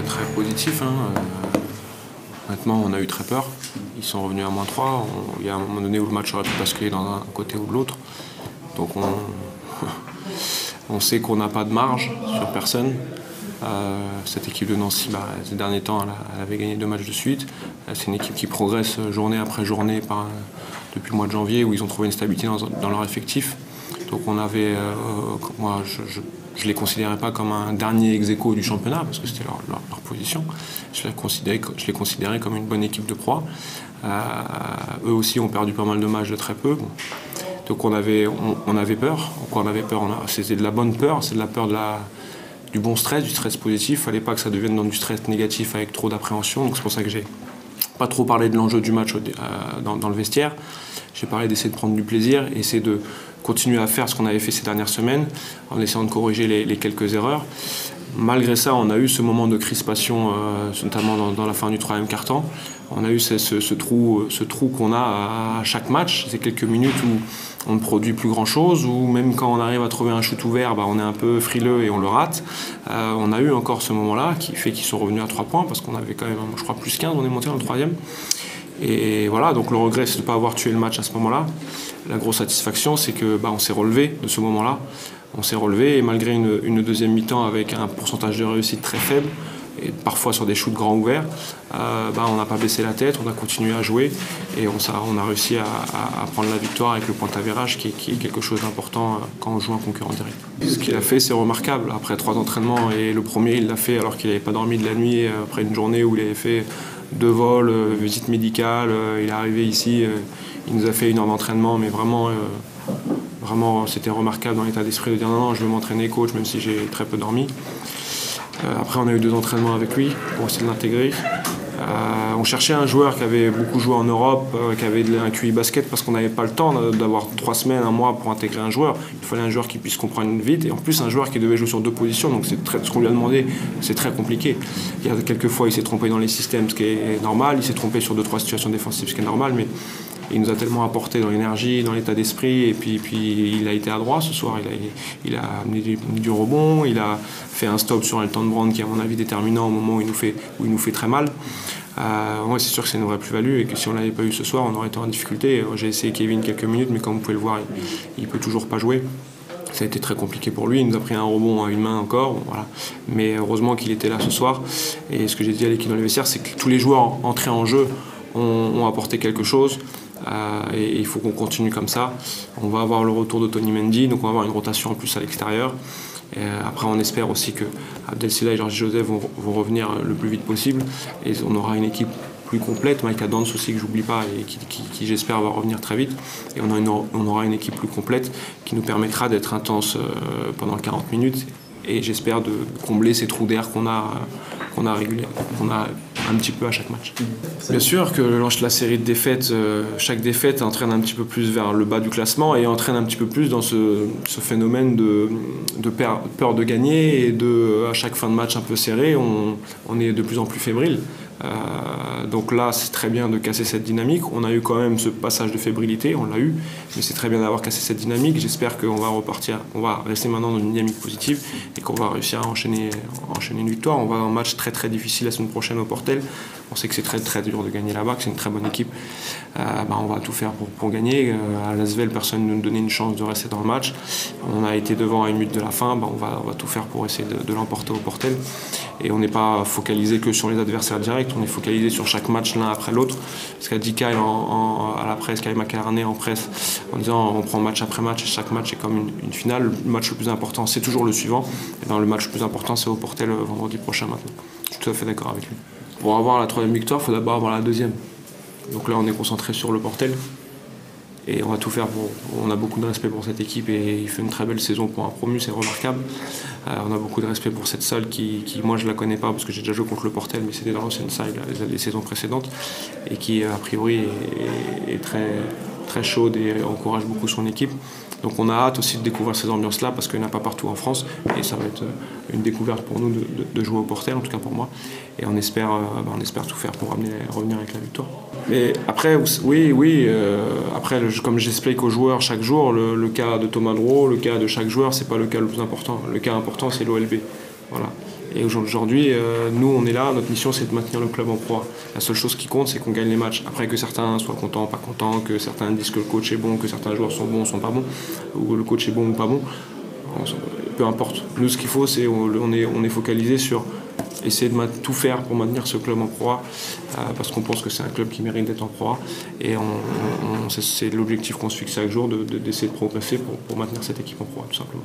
très positif. Maintenant, on a eu très peur. Ils sont revenus à -3. Il y a un moment donné où le match aurait pu basculer dans un côté ou de l'autre. Donc on sait qu'on n'a pas de marge sur personne. Cette équipe de Nancy, ces derniers temps, elle avait gagné 2 matchs de suite. C'est une équipe qui progresse journée après journée depuis le mois de janvier, où ils ont trouvé une stabilité dans leur effectif. Donc on avait, moi je les considérais pas comme un dernier ex-aequo du championnat, parce que c'était leur position. Je les considérais comme une bonne équipe de proie. Eux aussi ont perdu pas mal de matchs de très peu. Bon. Donc on avait peur. Pourquoi on avait peur? C'était de la bonne peur, c'est de la peur du bon stress, du stress positif. Il ne fallait pas que ça devienne dans du stress négatif avec trop d'appréhension. Donc c'est pour ça que j'ai pas trop parlé de l'enjeu du match dans le vestiaire. J'ai parlé d'essayer de prendre du plaisir et essayer de continuer à faire ce qu'on avait fait ces dernières semaines en essayant de corriger les quelques erreurs. Malgré ça, on a eu ce moment de crispation, notamment dans la fin du 3e quart-temps. On a eu ce trou qu'on a à chaque match, ces quelques minutes où on ne produit plus grand-chose, ou même quand on arrive à trouver un shoot ouvert, on est un peu frileux et on le rate. On a eu encore ce moment-là qui fait qu'ils sont revenus à 3 points, parce qu'on avait quand même, je crois, plus 15, on est monté dans le 3e. Et voilà, donc le regret, c'est de ne pas avoir tué le match à ce moment-là. La grosse satisfaction, c'est qu'on s'est relevé de ce moment-là. On s'est relevé et malgré une deuxième mi-temps avec un pourcentage de réussite très faible, et parfois sur des shoots grands ouverts, on n'a pas baissé la tête, on a continué à jouer et on a réussi à prendre la victoire avec le point d'avérage qui est quelque chose d'important quand on joue un concurrent direct. Ce qu'il a fait, c'est remarquable. Après 3 entraînements, et le premier, il l'a fait alors qu'il n'avait pas dormi de la nuit, après une journée où il avait fait 2 vols, visite médicale, il est arrivé ici, il nous a fait 1 heure d'entraînement, mais vraiment, c'était remarquable dans l'état d'esprit de dire non, je veux m'entraîner coach, même si j'ai très peu dormi. Après, on a eu 2 entraînements avec lui pour essayer de l'intégrer. On cherchait un joueur qui avait beaucoup joué en Europe, qui avait un QI basket, parce qu'on n'avait pas le temps d'avoir 3 semaines, 1 mois pour intégrer un joueur. Il fallait un joueur qui puisse comprendre vite, et en plus un joueur qui devait jouer sur 2 positions, donc ce qu'on lui a demandé, c'est très compliqué. Il y a quelques fois, il s'est trompé dans les systèmes, ce qui est normal, il s'est trompé sur 2-3 situations défensives, ce qui est normal, mais il nous a tellement apporté dans l'énergie, dans l'état d'esprit, et puis il a été adroit ce soir, il a amené du rebond, il a fait un stop sur Elton Brand qui est à mon avis déterminant au moment où il nous fait très mal. Ouais, c'est sûr que c'est une vraie plus-value et que si on ne l'avait pas eu ce soir, on aurait été en difficulté. J'ai essayé Kevin quelques minutes, mais comme vous pouvez le voir, il ne peut toujours pas jouer. Ça a été très compliqué pour lui, il nous a pris un rebond à 1 main encore, voilà. Mais heureusement qu'il était là ce soir. Et ce que j'ai dit à l'équipe dans les vestiaires, c'est que tous les joueurs entrés en jeu ont apporté quelque chose. Et il faut qu'on continue comme ça. On va avoir le retour de Tony Mendy, donc on va avoir une rotation en plus à l'extérieur. Après, on espère aussi que Abdel Silla et Georges Joseph vont revenir le plus vite possible. Et on aura une équipe plus complète. Mike Adams aussi, que j'oublie pas, et qui j'espère va revenir très vite. Et on aura une équipe plus complète qui nous permettra d'être intense pendant 40 minutes. Et j'espère de combler ces trous d'air qu'on a un petit peu à chaque match. Bien sûr que la série de défaites, chaque défaite entraîne un petit peu plus vers le bas du classement et entraîne un petit peu plus dans ce phénomène de peur de gagner et à chaque fin de match un peu serré, on est de plus en plus fébrile. Donc là, c'est très bien de casser cette dynamique. On a eu quand même ce passage de fébrilité, on l'a eu, mais c'est très bien d'avoir cassé cette dynamique. J'espère qu'on va repartir, on va rester maintenant dans une dynamique positive et qu'on va réussir à enchaîner une victoire. On va avoir un match très très difficile la semaine prochaine au Portel. On sait que c'est très très dur de gagner là-bas, que c'est une très bonne équipe. On va tout faire pour gagner. À l'Asvel, personne ne nous donnait une chance de rester dans le match. On a été devant à 1 minute de la fin. On va tout faire pour essayer de l'emporter au Portel. Et on n'est pas focalisé que sur les adversaires directs, on est focalisé sur chaque match l'un après l'autre. Parce qu'a dit Kyle à la presse, Kyle McAlarney en presse, en disant on prend match après match et chaque match est comme une finale. Le match le plus important, c'est toujours le suivant. Et le match le plus important, c'est au Portel vendredi prochain maintenant. Je suis tout à fait d'accord avec lui. Pour avoir la 3e victoire, il faut d'abord avoir la 2e. Donc là, on est concentré sur le Portel. Et on va tout faire on a beaucoup de respect pour cette équipe et il fait une très belle saison pour un promu, c'est remarquable. On a beaucoup de respect pour cette salle qui moi je la connais pas parce que j'ai déjà joué contre le Portel, mais c'était dans l'ancienne salle les saisons précédentes et qui a priori est très, très chaude et encourage beaucoup son équipe. Donc on a hâte aussi de découvrir ces ambiances-là parce qu'il n'y en a pas partout en France et ça va être une découverte pour nous de jouer au Portel, en tout cas pour moi. Et on espère tout faire pour revenir avec la victoire. Mais après, après, comme j'explique aux joueurs chaque jour, le cas de Thomas Drouot, le cas de chaque joueur, c'est pas le cas le plus important. Le cas important, c'est l'OLB. Voilà. Et aujourd'hui, nous, on est là, notre mission, c'est de maintenir le club en proie. La seule chose qui compte, c'est qu'on gagne les matchs. Après, que certains soient contents, pas contents, que certains disent que le coach est bon, que certains joueurs sont bons, sont pas bons, ou que le coach est bon ou pas bon, peu importe. Nous, ce qu'il faut, c'est on est focalisé sur essayer de tout faire pour maintenir ce club en proie, parce qu'on pense que c'est un club qui mérite d'être en proie. Et c'est l'objectif qu'on se fixe chaque jour, d'essayer de progresser pour maintenir cette équipe en proie, tout simplement.